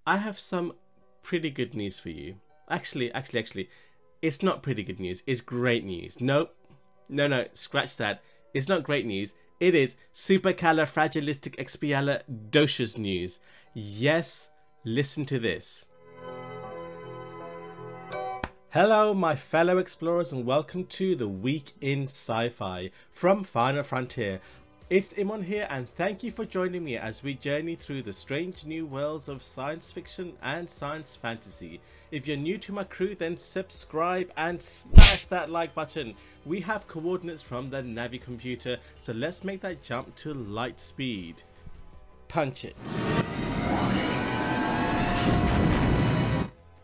I have some pretty good news for you. Actually, it's not pretty good news. It's great news. No, scratch that. It's not great news. It is supercalifragilisticexpialidocious news. Yes, listen to this. Hello, my fellow explorers, and welcome to the Week in Sci-Fi from Final Frontier. It's Imon here, and thank you for joining me as we journey through the strange new worlds of science fiction and science fantasy. If you're new to my crew, then subscribe and smash that like button. We have coordinates from the Navi computer, so let's make that jump to light speed. Punch it.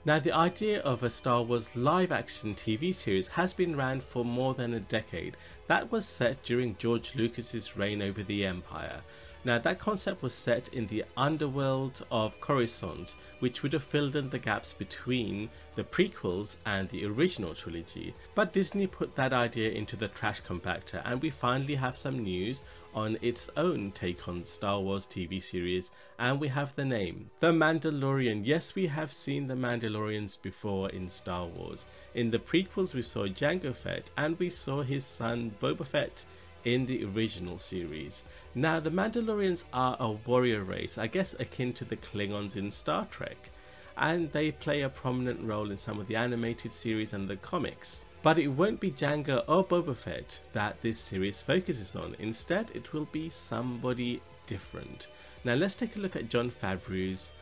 Now, the idea of a Star Wars live-action TV series has been around for more than a decade. That was set during George Lucas's reign over the Empire. Now, that concept was set in the underworld of Coruscant, which would have filled in the gaps between the prequels and the original trilogy. But Disney put that idea into the trash compactor, and we finally have some news on its own take on Star Wars TV series, and we have the name, The Mandalorian. Yes, we have seen the Mandalorians before in Star Wars. In the prequels we saw Jango Fett, and we saw his son Boba Fett in the original series. Now, the Mandalorians are a warrior race, I guess akin to the Klingons in Star Trek, and they play a prominent role in some of the animated series and the comics. But it won't be Jango or Boba Fett that this series focuses on. Instead, it will be somebody different. Now, let's take a look at Jon Favreau's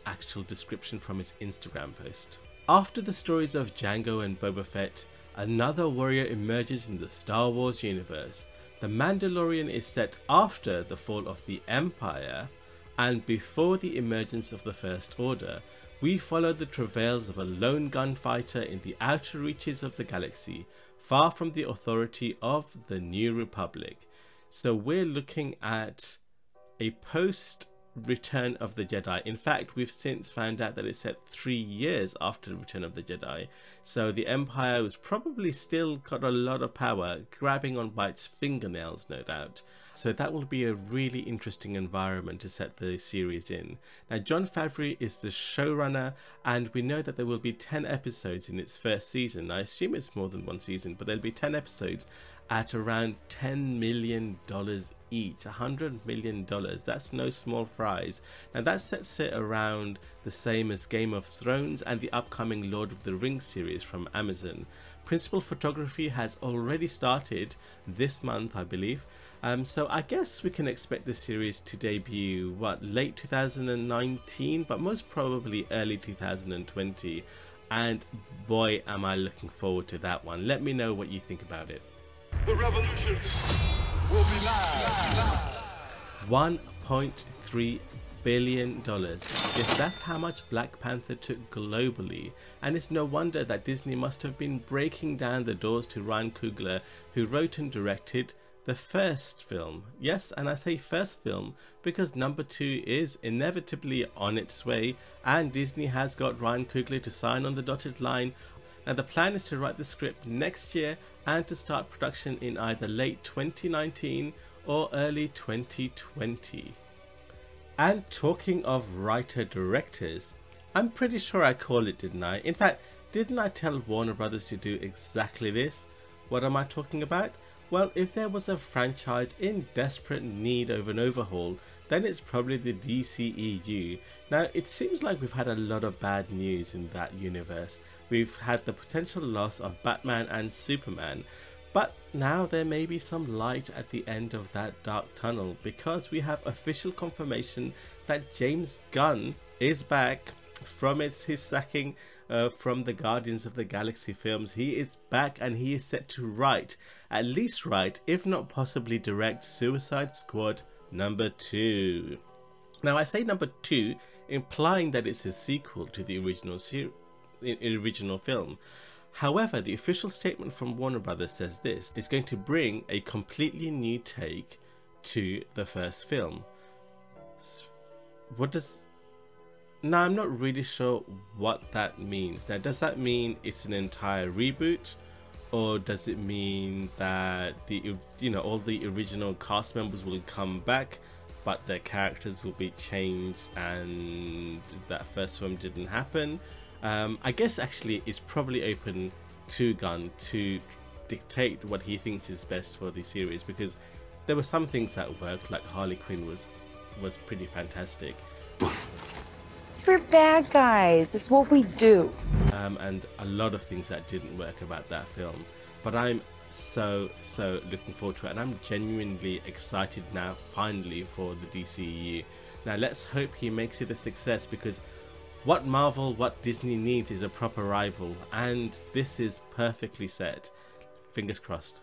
actual description from his Instagram post. After the stories of Jango and Boba Fett, another warrior emerges in the Star Wars universe. The Mandalorian is set after the fall of the Empire and before the emergence of the First Order. We follow the travails of a lone gunfighter in the outer reaches of the galaxy, far from the authority of the New Republic. So we're looking at a post Return of the Jedi. In fact, we've since found out that it's set 3 years after the Return of the Jedi, so the Empire was probably still got a lot of power, grabbing on by its fingernails, no doubt. So that will be a really interesting environment to set the series in. Now, Jon Favreau is the showrunner, and we know that there will be 10 episodes in its first season. I assume it's more than one season, but there'll be 10 episodes at around $10 million each. $100 million, that's no small fries. Now, that sets it around the same as Game of Thrones and the upcoming Lord of the Rings series from Amazon. Principal photography has already started this month, I believe. So I guess we can expect the series to debut, late 2019, but most probably early 2020. And boy, am I looking forward to that one. Let me know what you think about it. The revolution will be live. $1.3 billion. Yes, that's how much Black Panther took globally, and it's no wonder that Disney must have been breaking down the doors to Ryan Coogler, who wrote and directed the first film. Yes, and I say first film because number 2 is inevitably on its way, and Disney has got Ryan Coogler to sign on the dotted line. Now, the plan is to write the script next year and to start production in either late 2019 or early 2020. And talking of writer-directors, I'm pretty sure I called it, didn't I? In fact, didn't I tell Warner Brothers to do exactly this? What am I talking about? Well, if there was a franchise in desperate need of an overhaul, then it's probably the DCEU. Now, it seems like we've had a lot of bad news in that universe. We've had the potential loss of Batman and Superman, but now there may be some light at the end of that dark tunnel, because we have official confirmation that James Gunn is back from his sacking from the Guardians of the Galaxy films. He is back, and he is set to write, at least write, if not possibly direct, Suicide Squad number 2. Now, I say number 2, implying that it's a sequel to the original film. However, the official statement from Warner Brothers says this is going to bring a completely new take to the first film. What does... Now, I'm not really sure what that means. Now, does that mean it's an entire reboot, or does it mean that all the original cast members will come back? but their characters will be changed, and that first film didn't happen. I guess actually it's probably open to Gunn to dictate what he thinks is best for the series, because there were some things that worked, like Harley Quinn was pretty fantastic. We're bad guys, it's what we do. And a lot of things that didn't work about that film, but I'm so looking forward to it, and I'm genuinely excited now finally for the DCEU. Now let's hope he makes it a success, because what Marvel, what Disney needs is a proper rival, and this is perfectly set. Fingers crossed.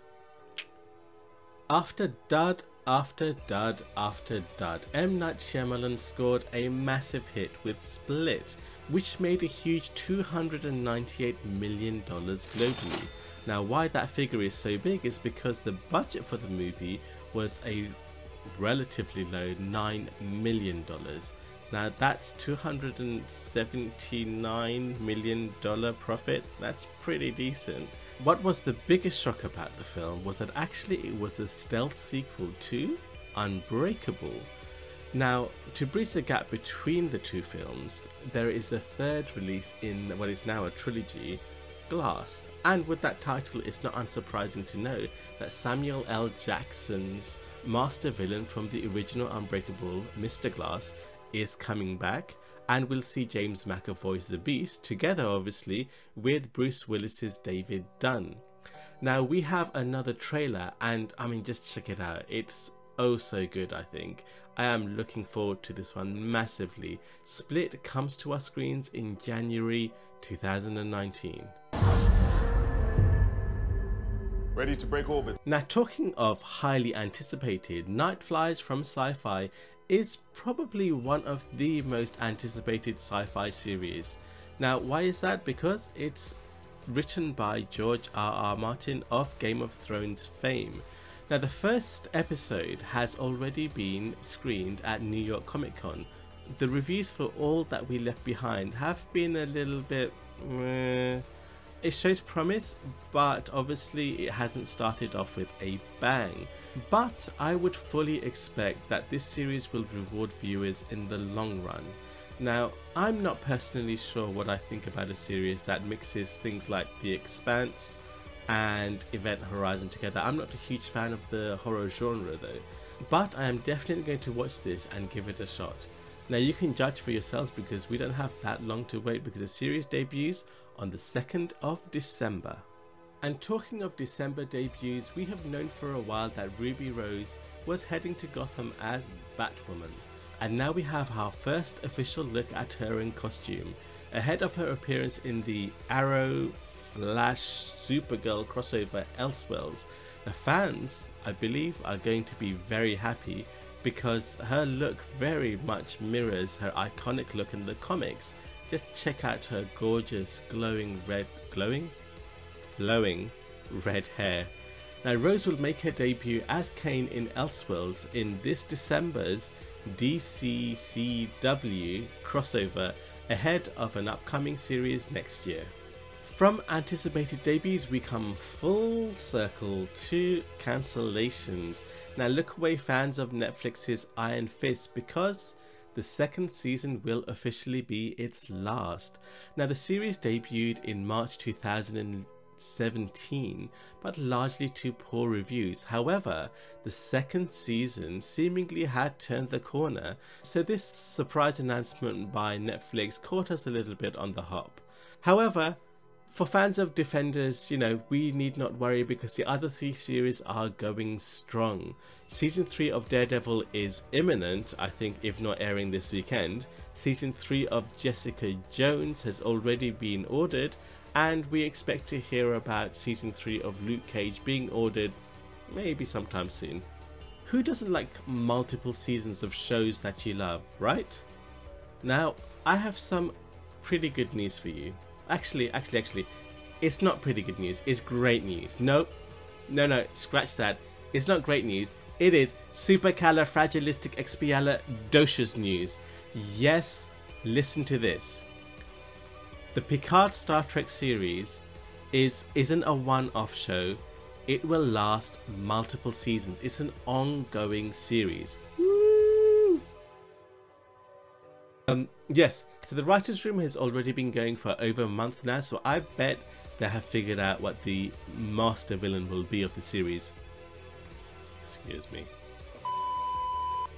After dud after dud after dud, M. Night Shyamalan scored a massive hit with Split, which made a huge $298 million globally. Now why that figure is so big is because the budget for the movie was a relatively low $9 million. Now that's $279 million profit. That's pretty decent. What was the biggest shock about the film was that actually it was a stealth sequel to Unbreakable. Now, to bridge the gap between the two films, there is a third release in what is now a trilogy, Glass. And with that title, it's not unsurprising to know that Samuel L. Jackson's master villain from the original Unbreakable, Mr. Glass, is coming back, and we'll see James McAvoy's The Beast together obviously with Bruce Willis's David Dunn. Now we have another trailer, and I mean, just check it out. It's oh so good. I think I am looking forward to this one massively. Split comes to our screens in January 2019. Ready to break orbit. Now talking of highly anticipated, Nightflyers from Sci-Fi is probably one of the most anticipated sci-fi series. Now why is that? Because it's written by George R.R. Martin of Game of Thrones fame. Now the first episode has already been screened at New York Comic Con. The reviews for All That We Left Behind have been a little bit it shows promise, but obviously it hasn't started off with a bang. But I would fully expect that this series will reward viewers in the long run. Now, I'm not personally sure what I think about a series that mixes things like The Expanse and Event Horizon together. I'm not a huge fan of the horror genre though, but I am definitely going to watch this and give it a shot. Now you can judge for yourselves, because we don't have that long to wait, because the series debuts on the 2nd of December. And talking of December debuts, we have known for a while that Ruby Rose was heading to Gotham as Batwoman, and now we have our first official look at her in costume, ahead of her appearance in the Arrow Flash Supergirl crossover Elseworlds. The fans, I believe, are going to be very happy, because her look very much mirrors her iconic look in the comics. Just check out her gorgeous flowing red hair. Now Rose will make her debut as Kane in Elseworlds in this December's DCCW crossover, ahead of an upcoming series next year. From anticipated debuts we come full circle to cancellations. Now look away, fans of Netflix's Iron Fist, because the second season will officially be its last. Now the series debuted in March 2017, but largely to poor reviews. However, the second season seemingly had turned the corner, so this surprise announcement by Netflix caught us a little bit on the hop. However, for fans of Defenders, you know, we need not worry, because the other three series are going strong. Season 3 of Daredevil is imminent, I think, if not airing this weekend. Season 3 of Jessica Jones has already been ordered, and we expect to hear about Season 3 of Luke Cage being ordered maybe sometime soon. Who doesn't like multiple seasons of shows that you love, right? Now, I have some pretty good news for you. Actually, it's not pretty good news, it's great news. No, scratch that. It's not great news, it is supercalifragilisticexpialidocious news. Yes, listen to this. The Picard Star Trek series isn't a one-off show, it will last multiple seasons. It's an ongoing series. Woo! Yes, so the writer's room has already been going for over a month now, so I bet they have figured out what the master villain will be of the series. Excuse me.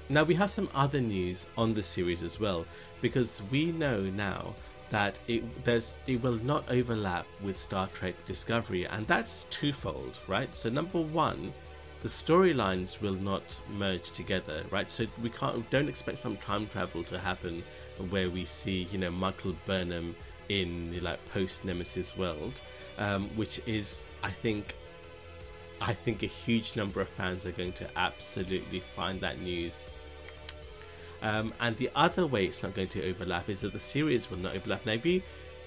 Now we have some other news on the series as well, because we know now that it will not overlap with Star Trek Discovery, and that's twofold, right? So number one, the storylines will not merge together, right? So we don't expect some time travel to happen where we see, you know, Michael Burnham in like post Nemesis world, which is I think a huge number of fans are going to absolutely find that news. And the other way it's not going to overlap is that the series will not overlap. Now if you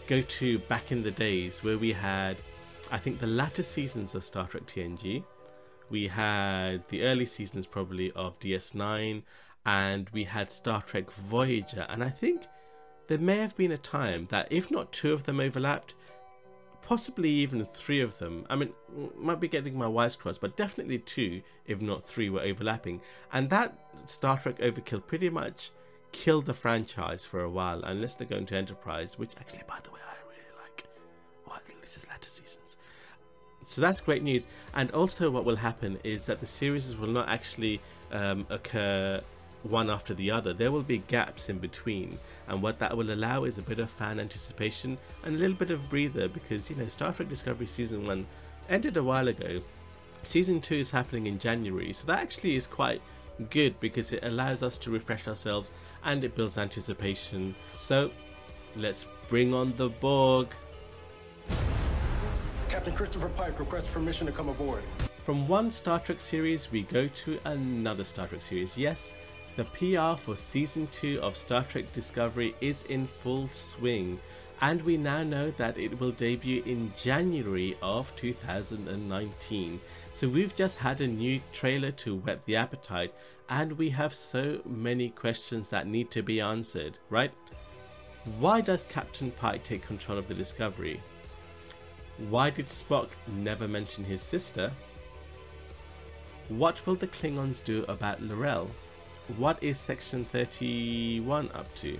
go to back in the days where we had, I think, the latter seasons of Star Trek TNG, we had the early seasons probably of DS9, and we had Star Trek Voyager, and I think there may have been a time that if not two of them overlapped, possibly even three of them, I mean, might be getting my wires crossed, but definitely two, if not three, were overlapping. And that Star Trek overkill pretty much killed the franchise for a while, unless they go into Enterprise, which actually, by the way, I really like. Well, this is latter seasons. So that's great news. And also what will happen is that the series will not actually occur one after the other. There will be gaps in between, and what that will allow is a bit of fan anticipation and a little bit of breather, because, you know, Star Trek Discovery Season 1 ended a while ago. Season 2 is happening in January, so that actually is quite good because it allows us to refresh ourselves and it builds anticipation. So let's bring on the Borg. Captain Christopher Pike requests permission to come aboard. From one Star Trek series we go to another Star Trek series. Yes, the PR for Season 2 of Star Trek Discovery is in full swing, and we now know that it will debut in January of 2019. So we've just had a new trailer to whet the appetite, and we have so many questions that need to be answered, right? Why does Captain Pike take control of the Discovery? Why did Spock never mention his sister? What will the Klingons do about L'Rell? What is Section 31 up to?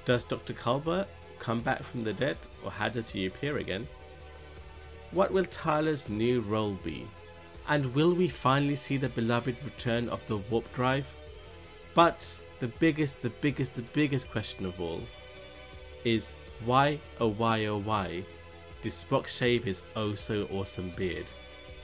Does Dr. Culber come back from the dead, or how does he appear again? What will Tyler's new role be? And will we finally see the beloved return of the warp drive? But the biggest question of all is why, oh why, oh why did Spock shave his oh so awesome beard?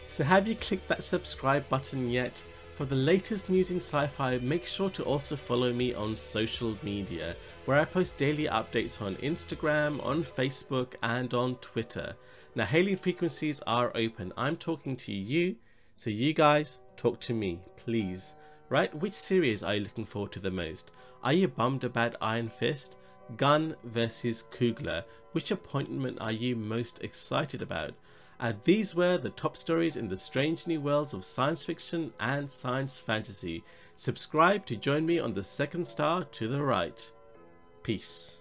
So have you clicked that subscribe button yet? For the latest news in sci-fi, make sure to also follow me on social media, where I post daily updates on Instagram, on Facebook, and on Twitter. Now, hailing frequencies are open. I'm talking to you, so you guys talk to me, please. Right? Which series are you looking forward to the most? Are you bummed about Iron Fist? Gunn versus Coogler? Which appointment are you most excited about? These were the top stories in the strange new worlds of science fiction and science fantasy. Subscribe to join me on the second star to the right. Peace.